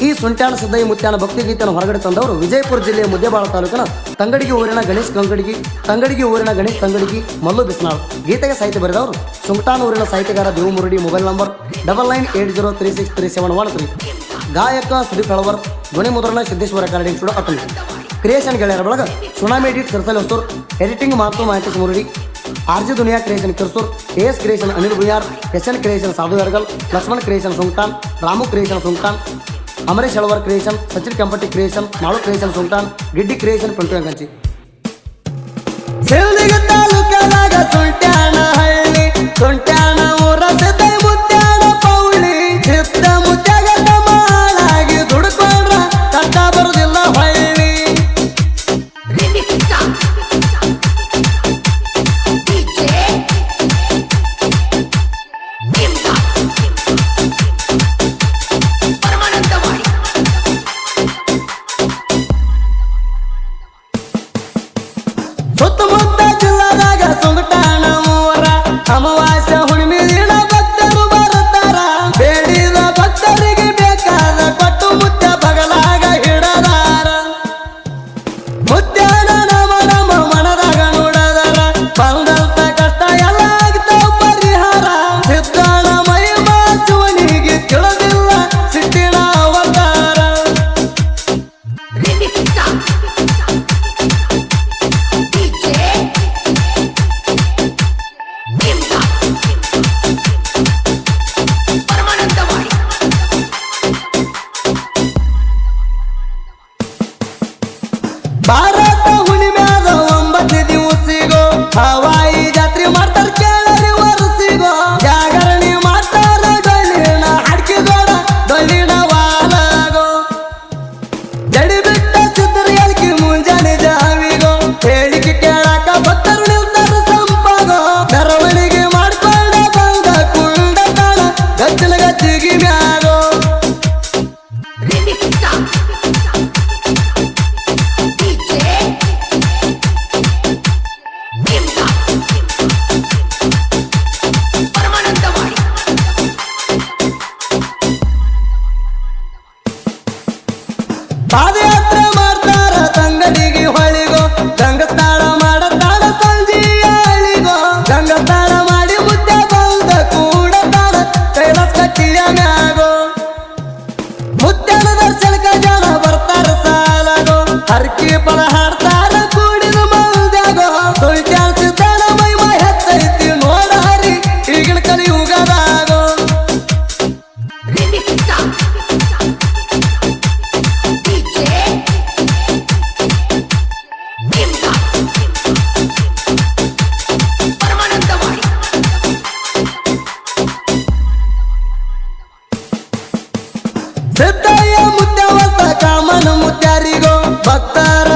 ಈ ಸುಂಟ್ಯಾಣ ಸಿದ್ದಯ್ಯ ಮುತ್ಯಾನ ಭಕ್ತಿಗೀತೆಯನ್ನು ಹೊರಗಡೆ ತಂದವರು ವಿಜಯಪುರ ಜಿಲ್ಲೆಯ ಮುದ್ದೇಬಾಳ ತಾಲೂಕಿನ ತಂಗಡಿಗೆ ಊರಿನ ಗಣೇಶ್ ತಂಗಡಿಗೆ ಮಲ್ಲು ಬಿಸ್ನಾಳ್. ಗೀತೆಗೆ ಸಾಹಿತ್ಯ ಬರೆದವರು ಸುಂಕಟಾನ ಊರಿನ ಸಾಹಿತ್ಯಗಾರ ದೇವಮುರಡಿ. Mobile number 9980363713. ಗಾಯಕ ಸುದೀಪ್ ಹಳವರ್. ಧ್ವನಿ ಮುದ್ರಣ Siddeshwara recording studio Atal. Creation ಗೆಳೆಯರ ಬಳಗ ಸುನಾಮಿ ಎಡಿಟ್ ಕರ್ಸಲ್ ಹೊಸೂರ್. ಎಡಿಟಿಂಗ್ ಮಾತು ಮಾಹಿತಿ Muradi. RG Duniya creation Kirsur. AS creation Anil Buyar. SN creation Sadhu Yargal. Laxman creation Sunkatan. Ramu creation Sunkatan. Amaresh Halavar creation. Sachin Kempatti creation. Malu creation Sunkatan. Giddi creation Panchaganchi. ತಾಲೂಕದಾಗ ಸುಂಟ್ಯಾಣ ಹಳ್ಳಿ ಸುಂಟ್ಯಾಣ ಊರ ಸಿದ್ದಯ್ಯ ಮುತ್ಯಾನ ಪೌಳಿ. ಚಿತ್ತ ಮುತ್ಯಾಗ ಮಾಳಾಗಿ ದುಡ್ಕೊಂಡ್ರ ಕಷ್ಟ ಬರುದಿಲ್ಲ ಹಳ್ಳಿ. ಸುತ್ತಮುತ್ತ ಜಿಲ್ಲಾದಾಗ ಸುಂಕಟಾಣ ಊರ ಅಮಾವಾಸ್ಯ ಹುಣ್ಣಿಮೆ ದಿನ ಭಕ್ತರು ಬರುತ್ತಾರ. ಬೇಡಿದ ಭಕ್ತರಿಗೆ ಬೇಕಾದ ಕೊಟ್ಟು ಮುತ್ಯ ಬಗಲಾಗ ಹಿಡದಾರ. ಮುತ್ಯಾನ ನಮ್ಮ ಮನದಾಗ ನೋಡದಾರ. ಬಂದಂತ ಕಷ್ಟ ಎಲ್ಲ ಆಗ್ತಾವ ಪರಿಹಾರ. ಸಿದ್ಧಾಣ ಮಹಿಮಾ ಶಿವನಿಗೆ ತಿಳಿದಿಲ್ಲ ಸಿಟ್ಟಿನ ಅವತಾರ. ಭಾರತ ಹುಣ್ಣಿಮ್ಯಾದ 9 ದಿವಸಿಗೋ ಹವಾಯಿ ಜಾತ್ರೆ ಮಾಡ್ತಾರ ಕೇಳರಿ ವರ್ಷಿಗೋ. ಜಾಗರಣಿ ಮಾಡ್ತಾರ ಡೊಳ್ಳಿನ ಹಾಡ್ಕಿಗೋಡ ಡೊಳ್ಳಿನ ವಾಲಗೋ. ಜಡಿ ಬಿಟ್ಟ ಚಿತ್ರ ಎಲ್ಕಿ ಮುಂಜಾನೆ ಜಾವಿಗೋ. ಹೇಳಿಕೆ ಕೇಳಾಕ ಭಕ್ತರು ನಿಲ್ತಾರ ಸಂಪಾಗೋ. ಮೆರವಣಿಗೆ ಮಾಡ್ಕೊಂಡ ಬಂದ ಕುಂಡ ತಾಣ ಗಚ್ಚಲ ಗಚ್ಚಿಗಿ ಮ್ಯಾಗೋ. ಪಾದಯಾತ್ರೆ ಮಾಡ್ತಾರ ತಂಗಡಿಗೆ ಹೊಳಿಗೋ. ಗಂಗಸ್ಥಾಳ ಮಾಡತಾಳ ಸಂಜೀಯ ಹಳಿಗೋ. ಗಂಗಸ್ಥಾಳ ಮಾಡಿ ಮುದ್ದೆ ಬಂದ ಕೂಡತಾಳ ಕೈಲಾಸ ಕಟ್ಟಿಯ ಮ್ಯಾಗೋ. ಮುತ್ಯಾನ ದರ್ಶನಕ ಜನ ಬರ್ತಾರ ಸಾಲಗೋ. ಹರ್ಕಿ ಪಳ ಹಾಡ್ತಾರ ಕೂಡಿದ ಮಂದ್ಯಾಗೋ. ಸುಲ್ಟ್ಯಾನ ಸಿದ್ದಾನ ಮಹಿಮಾ ಹೆಚ್ಚೈತಿ ನೋಡ ಹರಿ ಈಗಿನ ಕಲಿಯುಗದಾಗೋ. ಸಿದ್ದಯ್ಯ ಮುತ್ಯವತ್ತ ಕಾಮನ ಮುತ್ಯಾರಿಗೋ. ಭಕ್ತರ